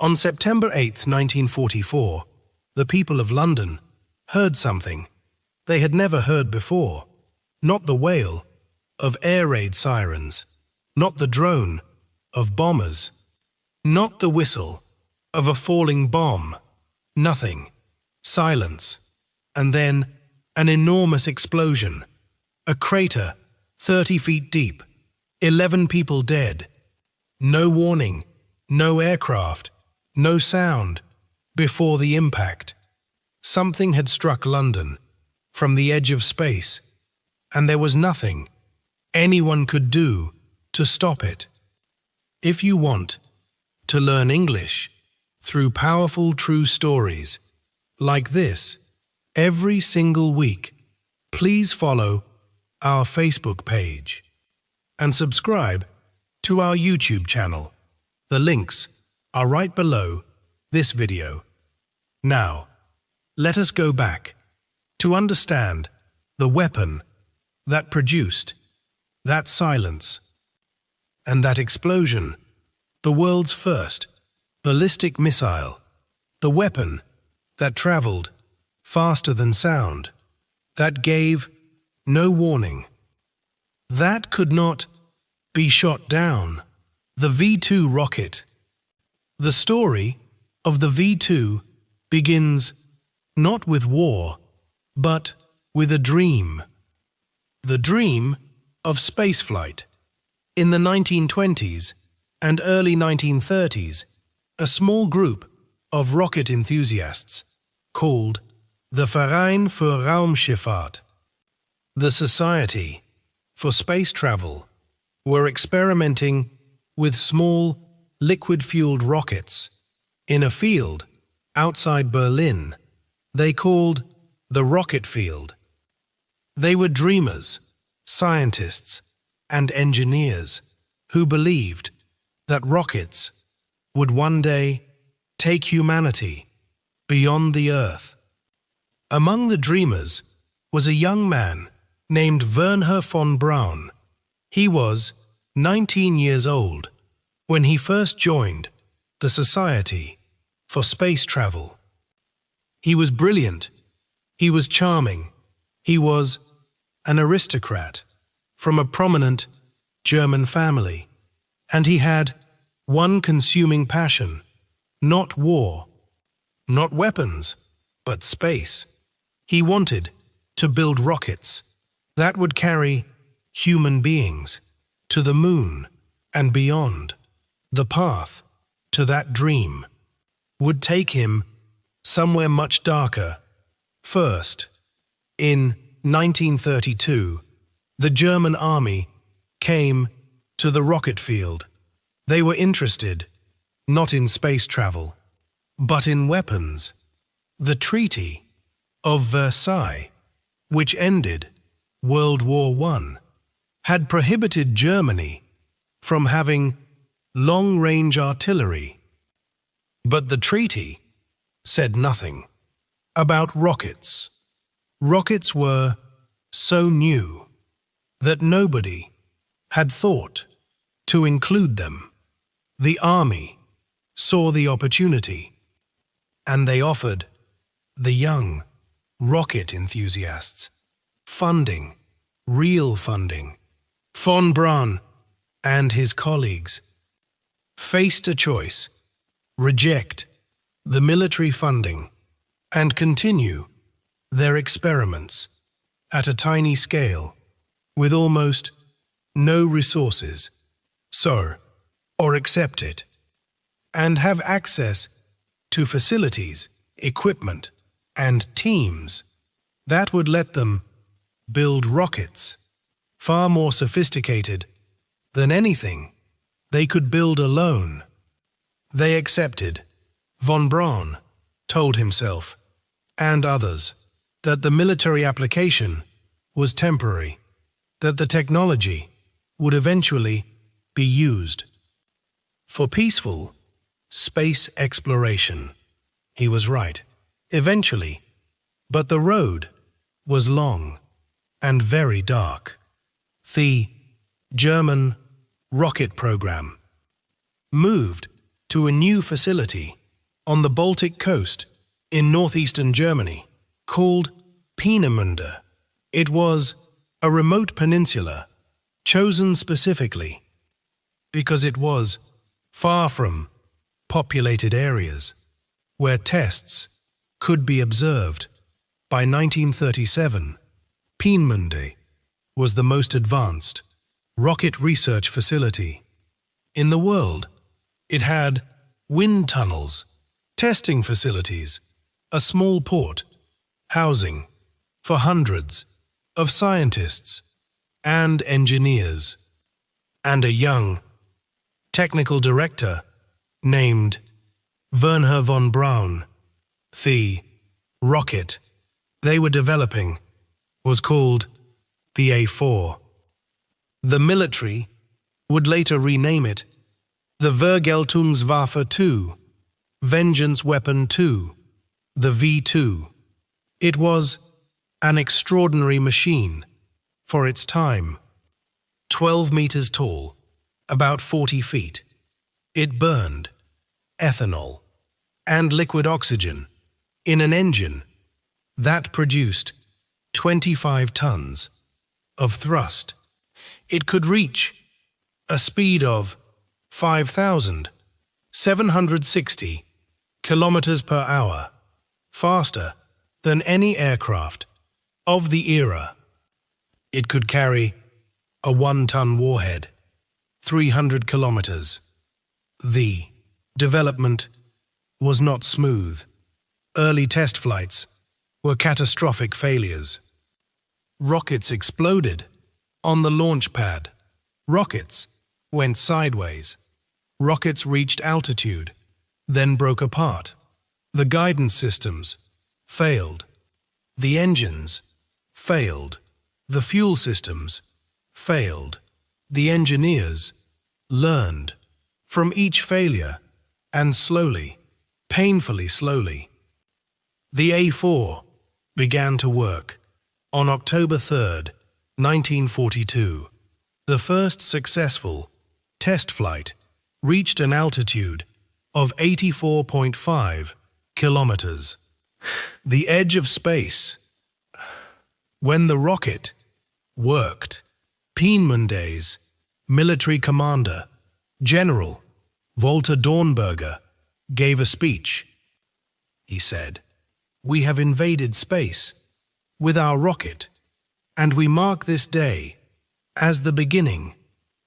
On September 8, 1944, the people of London heard something they had never heard before. Not the wail of air raid sirens, not the drone of bombers, not the whistle of a falling bomb. Nothing. Silence. And then an enormous explosion. A crater 30 feet deep. 11 people dead. No warning, no aircraft, no sound before the impact. Something had struck London from the edge of space, and there was nothing anyone could do to stop it. If you want to learn English through powerful true stories like this every single week, please follow our Facebook page and subscribe to our YouTube channel. The links are right below this video. Now, let us go back to understand the weapon that produced that silence and that explosion, the world's first ballistic missile, the weapon that traveled faster than sound, that gave no warning, that could not be shot down, the V-2 rocket. The story of the V-2 begins not with war, but with a dream. The dream of spaceflight. In the 1920s and early 1930s, a small group of rocket enthusiasts called the Verein für Raumschifffahrt, the Society for Space Travel, were experimenting with small liquid-fueled rockets in a field outside Berlin they called the rocket field. They were dreamers, scientists, and engineers who believed that rockets would one day take humanity beyond the Earth. Among the dreamers was a young man named Wernher von Braun. He was 19 years old when he first joined the Society for Space Travel. He was brilliant, he was charming, he was an aristocrat from a prominent German family, and he had one consuming passion: not war, not weapons, but space. He wanted to build rockets that would carry human beings to the moon and beyond. The path to that dream would take him somewhere much darker. First, in 1932, the German army came to the rocket field. They were interested not in space travel, but in weapons. The Treaty of Versailles, which ended World War I, had prohibited Germany from having long-range artillery. But the treaty said nothing about rockets. Rockets were so new that nobody had thought to include them. The army saw the opportunity, and they offered the young rocket enthusiasts funding, real funding. Von Braun and his colleagues faced a choice: reject the military funding and continue their experiments at a tiny scale with almost no resources, or accept it and have access to facilities, equipment, and teams that would let them build rockets far more sophisticated than anything they could build alone. They accepted. Von Braun told himself and others that the military application was temporary, that the technology would eventually be used for peaceful space exploration. He was right, eventually, but the road was long and very dark. The German rocket program moved to a new facility on the Baltic coast in northeastern Germany called Peenemünde. It was a remote peninsula chosen specifically because it was far from populated areas where tests could be observed. By 1937, Peenemünde was the most advanced rocket research facility in the world. It had wind tunnels, testing facilities, a small port, housing for hundreds of scientists and engineers, and a young technical director named Wernher von Braun. The rocket they were developing was called the A4. The military would later rename it the Vergeltungswaffe 2, Vengeance Weapon 2, the V2. It was an extraordinary machine for its time. 12 meters tall, about 40 feet. It burned ethanol and liquid oxygen in an engine that produced 25 tons of thrust. It could reach a speed of 5,760 kilometers per hour, faster than any aircraft of the era. It could carry a 1-ton warhead, 300 kilometers. The development was not smooth. Early test flights were catastrophic failures. Rockets exploded on the launch pad. Rockets went sideways. Rockets reached altitude, then broke apart. The guidance systems failed. The engines failed. The fuel systems failed. The engineers learned from each failure, and slowly, painfully slowly, the A4 began to work. On October 3rd, 1942, the first successful test flight reached an altitude of 84.5 kilometers, the edge of space. When the rocket worked, Peenemunde's military commander, General Walter Dornberger, gave a speech. He said, "We have invaded space with our rocket, and we mark this day as the beginning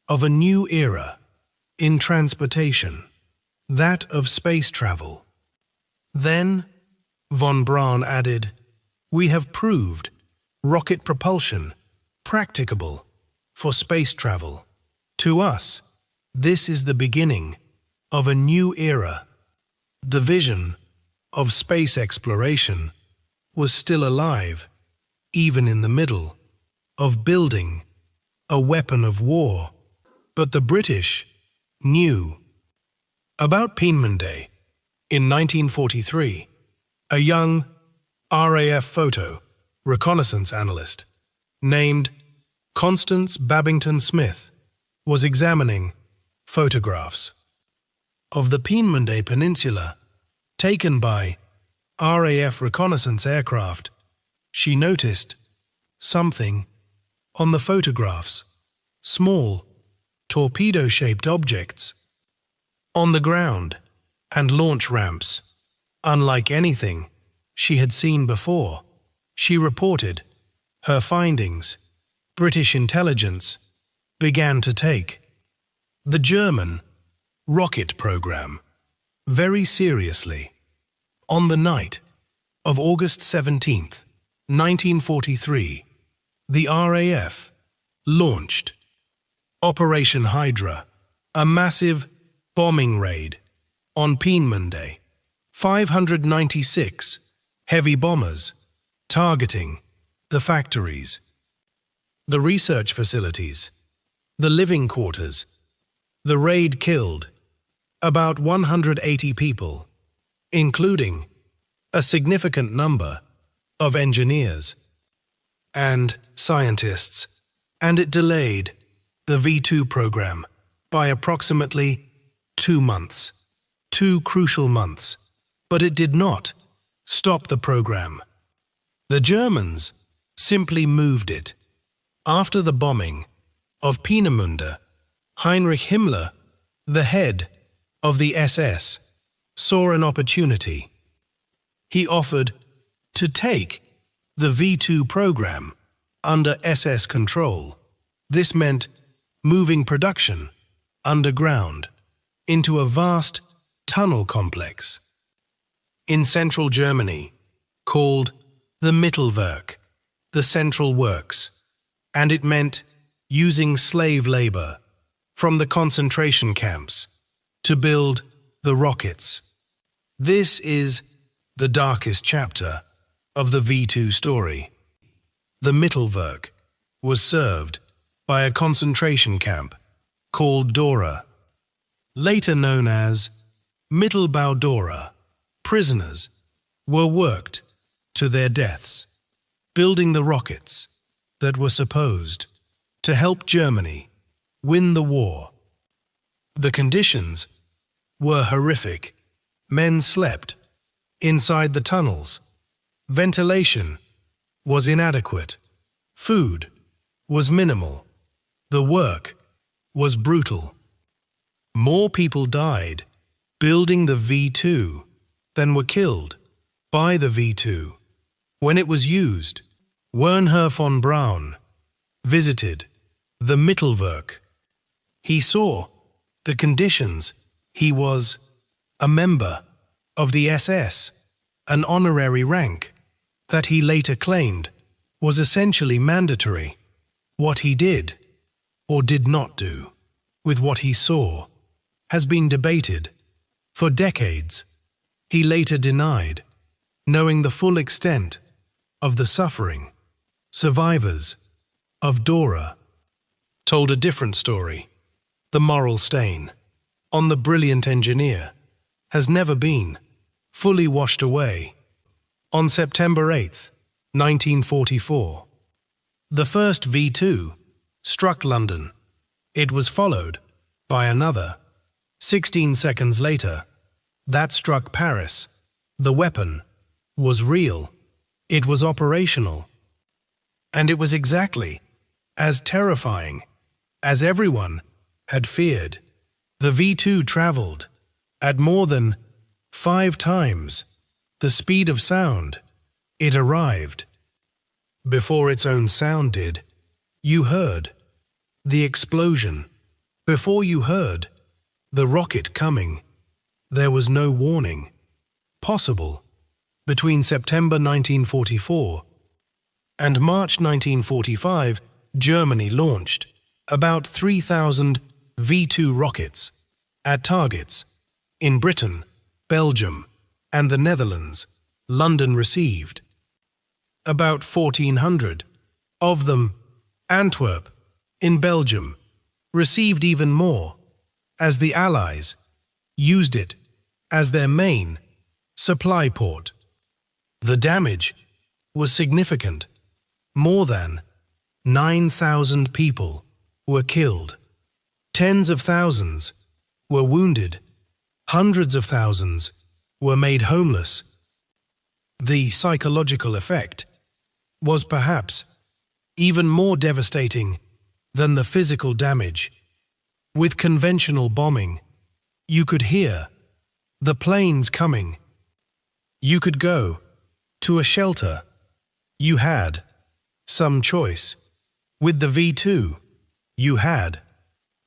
of a new era in transportation, that of space travel." Then, von Braun added, "We have proved rocket propulsion practicable for space travel. To us, this is the beginning of a new era." The vision of space exploration was still alive, even in the middle of building a weapon of war. But the British knew about Peenemünde. In 1943, a young RAF photo reconnaissance analyst named Constance Babington Smith was examining photographs of the Peenemünde Peninsula taken by RAF reconnaissance aircraft. She noticed something on the photographs: small, torpedo-shaped objects on the ground and launch ramps, unlike anything she had seen before. She reported her findings. British intelligence began to take the German rocket program very seriously. On the night of August 17, 1943, the RAF launched Operation Hydra, a massive bombing raid on Peenemünde. 596 heavy bombers targeting the factories, the research facilities, the living quarters. The raid killed about 180 people, including a significant number of engineers and scientists, and it delayed the V2 program by approximately 2 months. 2 crucial months, but it did not stop the program. The Germans simply moved it. After the bombing of Peenemünde, Heinrich Himmler, the head of the SS, saw an opportunity. He offered to take the V2 program under SS control. This meant moving production underground into a vast tunnel complex in central Germany called the Mittelwerk, the Central Works, and it meant using slave labor from the concentration camps to build the rockets. This is the darkest chapter of the V2 story. The Mittelwerk was served by a concentration camp called Dora, later known as Mittelbau-Dora. Prisoners were worked to their deaths, building the rockets that were supposed to help Germany win the war. The conditions were horrific. Men slept inside the tunnels. Ventilation was inadequate. Food was minimal. The work was brutal. More people died building the V2 than were killed by the V2. When it was used, Wernher von Braun visited the Mittelwerk. He saw the conditions. He was a member of the SS, an honorary rank that he later claimed was essentially mandatory. What he did or did not do with what he saw has been debated for decades. He later denied knowing the full extent of the suffering. Survivors of Dora told a different story. The moral stain on the brilliant engineer has never been fully washed away. On September 8, 1944, the first V2 struck London. It was followed by another. 16 seconds later, that struck Paris. The weapon was real. It was operational. And it was exactly as terrifying as everyone had feared. The V2 traveled at more than 5 times the speed of sound. It arrived before its own sound did. You heard the explosion before you heard the rocket coming. There was no warning possible. Between September 1944 and March 1945, Germany launched about 3,000 V2 rockets at targets in Britain, Belgium, and the Netherlands. London received about 1,400 of them. Antwerp, in Belgium, received even more, as the Allies used it as their main supply port. The damage was significant. More than 9,000 people were killed. Tens of thousands were wounded. Hundreds of thousands were made homeless. The psychological effect was perhaps even more devastating than the physical damage. With conventional bombing, you could hear the planes coming. You could go to a shelter. You had some choice. With the V2, you had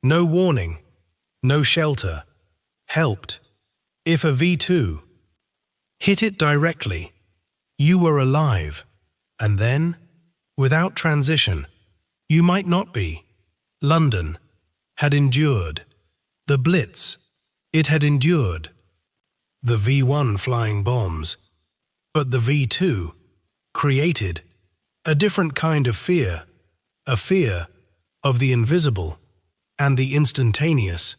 no warning, no shelter. Helped. If a V2 hit it directly, you were alive, and then, without transition, you might not be. London had endured the Blitz. It had endured the V1 flying bombs, but the V2 created a different kind of fear, a fear of the invisible and the instantaneous.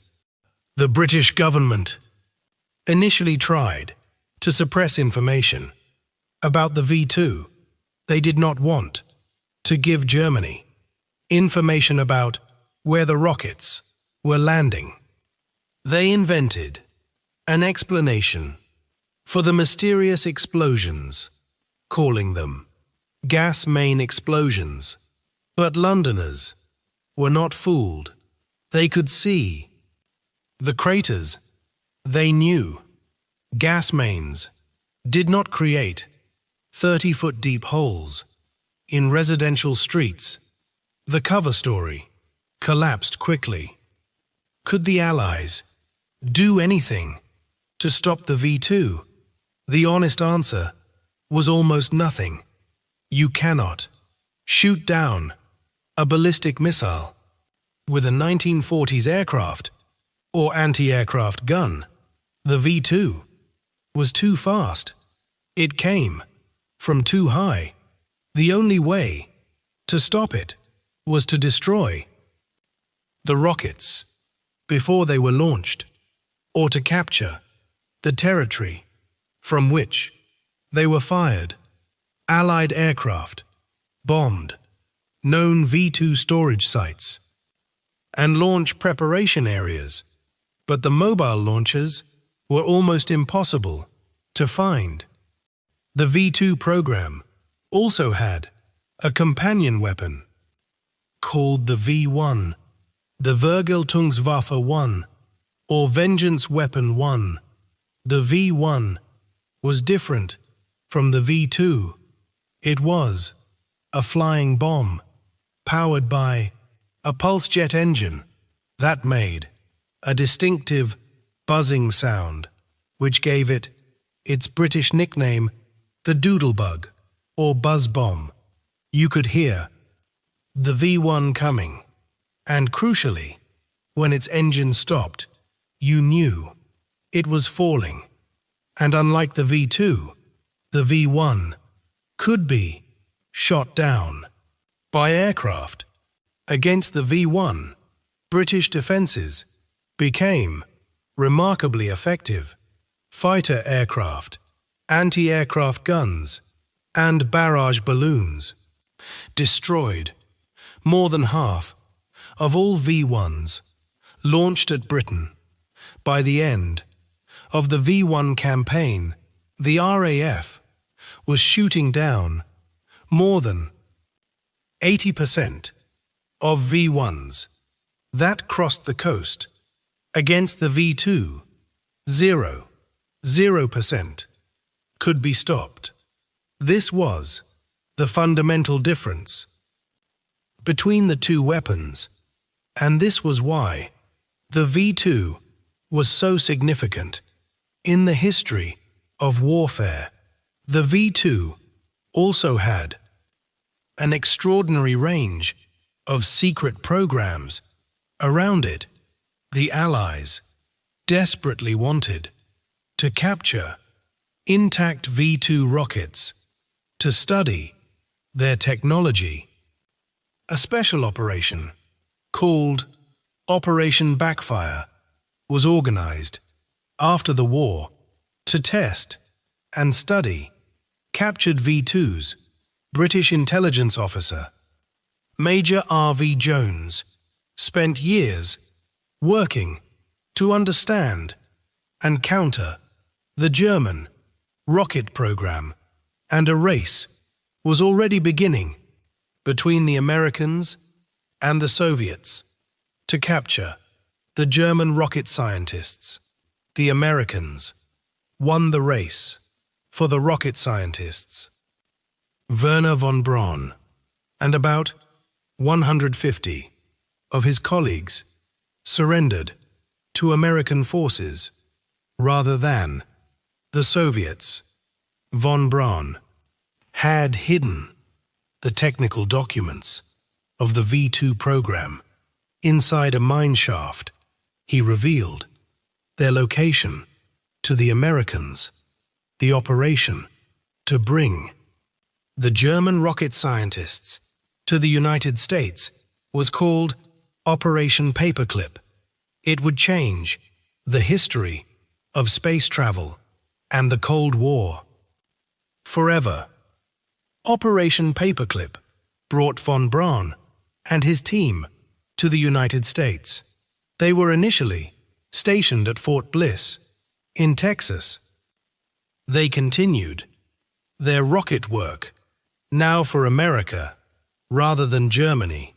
The British government initially tried to suppress information about the V2. They did not want to give Germany information about where the rockets were landing. They invented An explanation for the mysterious explosions, calling them gas main explosions. But Londoners were not fooled. They could see the craters. They knew gas mains did not create 30-foot deep holes in residential streets. The cover story collapsed quickly. Could the Allies do anything to stop the V2? The honest answer was almost nothing. You cannot shoot down a ballistic missile with a 1940s aircraft or anti-aircraft gun. The V2 was too fast. It came from too high. The only way to stop it was to destroy the rockets before they were launched, or to capture the territory from which they were fired. Allied aircraft bombed known V2 storage sites and launch preparation areas, but the mobile launchers were almost impossible to find. The V2 program also had a companion weapon called the V1, the Vergeltungswaffe 1, or Vengeance Weapon 1. The V1 was different from the V2. It was a flying bomb powered by a pulse jet engine that made a distinctive buzzing sound, which gave it its British nickname, the Doodlebug, or Buzz Bomb. You could hear the V1 coming, and crucially, when its engine stopped, you knew it was falling. And unlike the V2, the V1 could be shot down by aircraft. Against the V1, British defences became remarkably effective. Fighter aircraft, anti-aircraft guns, and barrage balloons destroyed more than half of all V1s launched at Britain. By the end of the V1 campaign, the RAF was shooting down more than 80% of V1s that crossed the coast. Against the V2, 0% could be stopped. This was the fundamental difference between the two weapons, and this was why the V2 was so significant in the history of warfare. The V2 also had an extraordinary range of secret programs around it. The Allies desperately wanted to capture intact V2 rockets to study their technology. A special operation called Operation Backfire was organized after the war to test and study captured V2s. British intelligence officer Major R.V. Jones spent years working to understand and counter the German rocket program, and a race was already beginning between the Americans and the Soviets to capture the German rocket scientists. The Americans won the race for the rocket scientists. Wernher von Braun and about 150 of his colleagues surrendered to American forces rather than the Soviets. Von Braun had hidden the technical documents of the V2 program inside a mine shaft. He revealed their location to the Americans. The operation to bring the German rocket scientists to the United States was called Operation Paperclip. It would change the history of space travel and the Cold War forever. Operation Paperclip brought von Braun and his team to the United States. They were initially stationed at Fort Bliss In Texas, they continued their rocket work, now for America rather than Germany.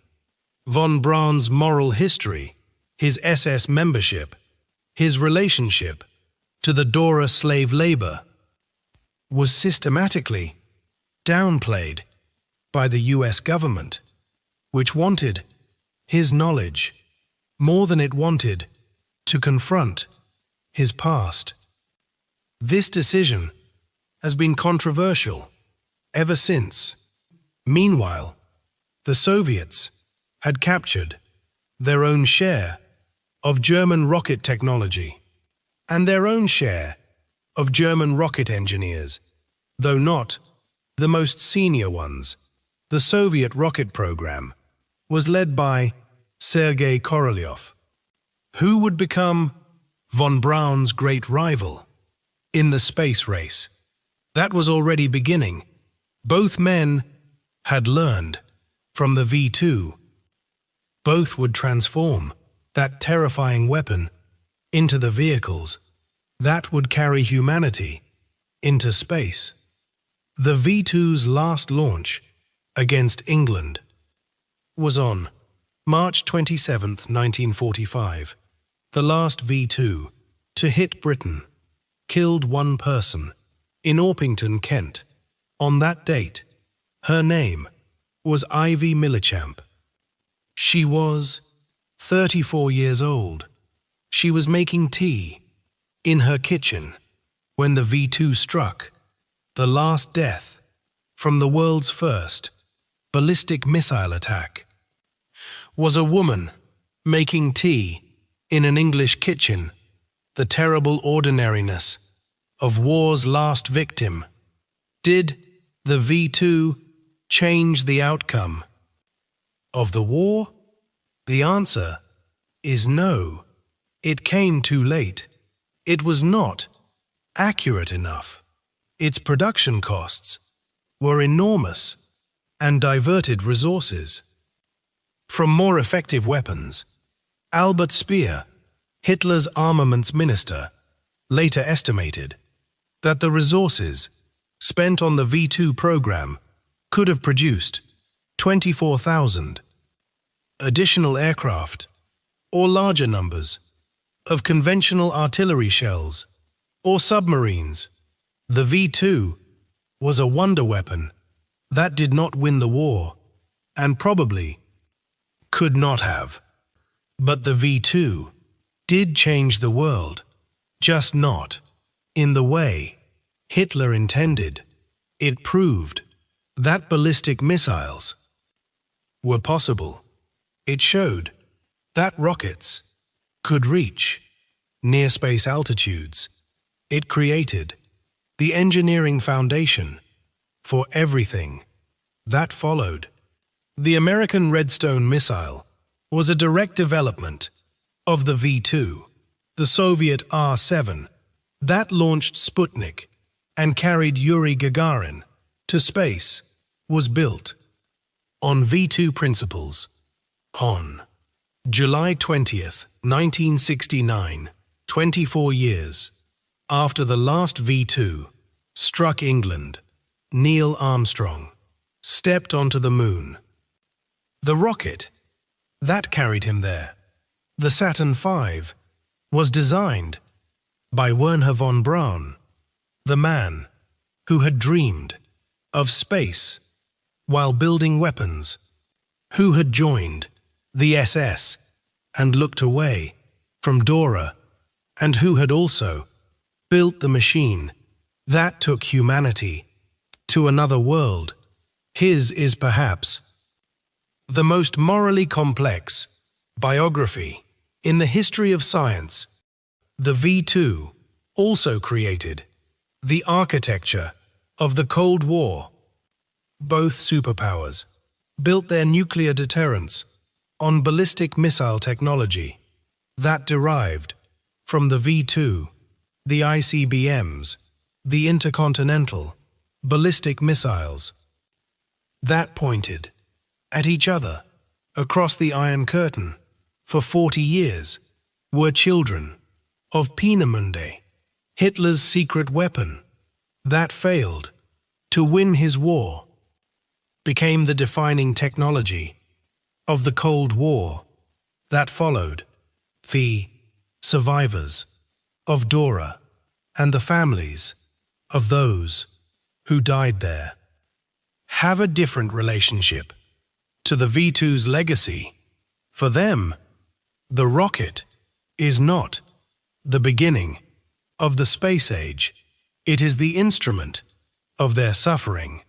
Von Braun's moral history, his SS membership, his relationship to the Dora slave labor was systematically downplayed by the US government, which wanted his knowledge more than it wanted to confront his past. This decision has been controversial ever since. Meanwhile, the Soviets had captured their own share of German rocket technology and their own share of German rocket engineers, though not the most senior ones. The Soviet rocket program was led by Sergei Korolev, who would become von Braun's great rival in the space race. That was already beginning. Both men had learned from the V2. Both would transform that terrifying weapon into the vehicles that would carry humanity into space. The V2's last launch against England was on March 27, 1945. The last V2 to hit Britain killed one person in Orpington, Kent. On that date, her name was Ivy Millichamp. She was 34 years old. She was making tea in her kitchen when the V2 struck. The last death from the world's first ballistic missile attack was a woman making tea in an English kitchen. The terrible ordinariness of war's last victim. Did the V2 change the outcome of the war? The answer is no. It came too late. It was not accurate enough. Its production costs were enormous and diverted resources from more effective weapons. Albert Speer, Hitler's armaments minister, later estimated that the resources spent on the V2 program could have produced 24,000 additional aircraft or larger numbers of conventional artillery shells or submarines. The V2 was a wonder weapon that did not win the war and probably could not have. But the V2 did change the world, just not in the way Hitler intended. It proved that ballistic missiles were possible. It showed that rockets could reach near space altitudes. It created the engineering foundation for everything that followed. The American Redstone missile was a direct development of the V2. The Soviet R-7 that launched Sputnik and carried Yuri Gagarin to space was built on V2 principles. On July 20th, 1969, 24 years after the last V2 struck England, Neil Armstrong stepped onto the moon. The rocket that carried him there, the Saturn V, was designed by Wernher von Braun, the man who had dreamed of space while building weapons, who had joined the SS and looked away from Dora, and who had also built the machine that took humanity to another world. His is perhaps the most morally complex biography in the history of science. The V2 also created the architecture of the Cold War. Both superpowers built their nuclear deterrents on ballistic missile technology that derived from the V2, the ICBMs, the intercontinental ballistic missiles that pointed at each other across the Iron Curtain for 40 years were children of Peenemünde, Hitler's secret weapon, that failed to win his war, became the defining technology of the Cold War that followed. The survivors of Dora and the families of those who died there have a different relationship to the V2's legacy. For them, the rocket is not the beginning of the space age. It is the instrument of their suffering.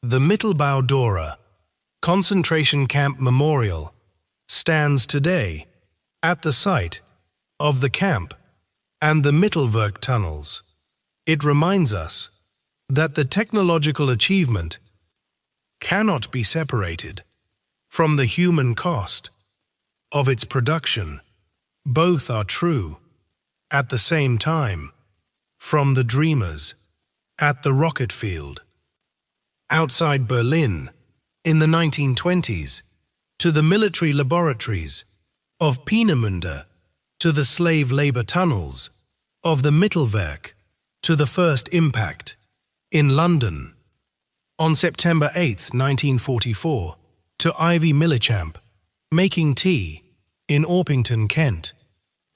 The Mittelbau Dora concentration camp memorial stands today at the site of the camp and the Mittelwerk tunnels. It reminds us that the technological achievement cannot be separated from the human cost of its production. Both are true at the same time, from the dreamers at the rocket field outside Berlin in the 1920s to the military laboratories of Peenemünde to the slave labor tunnels of the Mittelwerk to the first impact in London on September 8, 1944, to Ivy Millichamp making tea in Orpington, Kent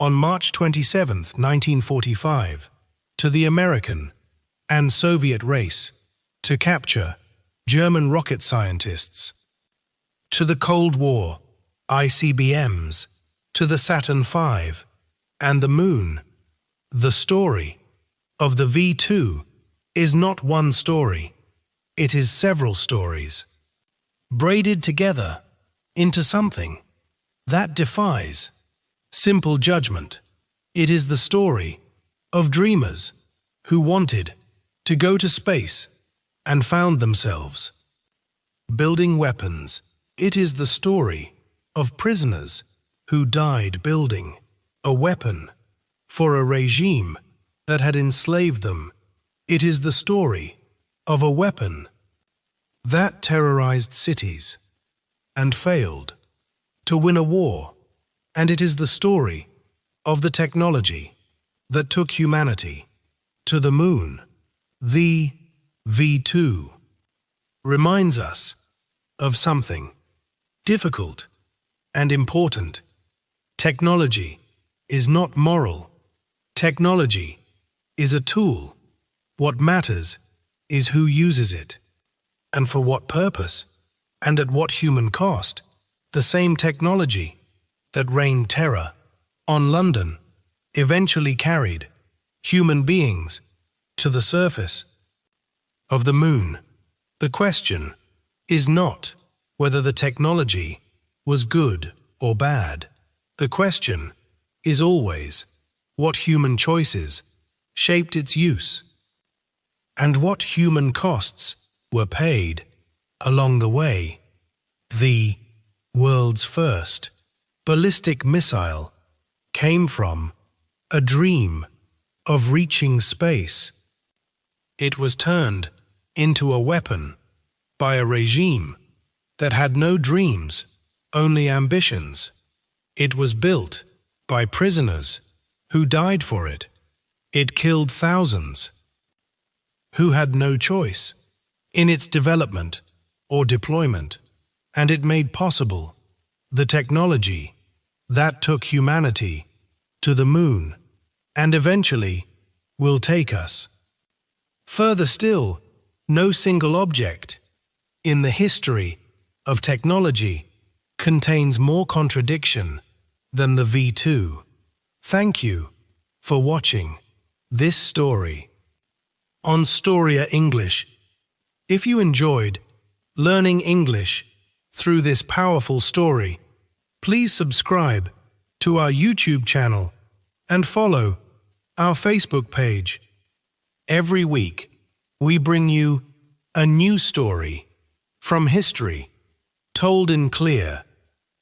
on March 27, 1945, to the American and Soviet race to capture German rocket scientists, to the Cold War ICBMs, to the Saturn V and the Moon. The story of the V2 is not one story, it is several stories, braided together into something that defies simple judgment. It is the story of dreamers who wanted to go to space and found themselves building weapons. It is the story of prisoners who died building a weapon for a regime that had enslaved them. It is the story of a weapon that terrorized cities and failed to win a war. And it is the story of the technology that took humanity to the moon. The V2 reminds us of something difficult and important. Technology is not moral. Technology is a tool. What matters is who uses it, and for what purpose, and at what human cost. The same technology that rained terror on London eventually carried human beings to the surface of the moon. The question is not whether the technology was good or bad. The question is always what human choices shaped its use, and what human costs were paid along the way. The world's first ballistic missile came from a dream of reaching space. It was turned into a weapon by a regime that had no dreams, only ambitions. It was built by prisoners who died for it. It killed thousands who had no choice in its development or deployment, and it made possible the technology that took humanity to the moon and eventually will take us further still. No single object in the history of technology contains more contradiction than the V2. Thank you for watching this story on Storia English. If you enjoyed learning English through this powerful story, please subscribe to our YouTube channel and follow our Facebook page. Every week, we bring you a new story from history, told in clear,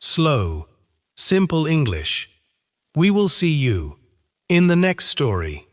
slow, simple English. We will see you in the next story.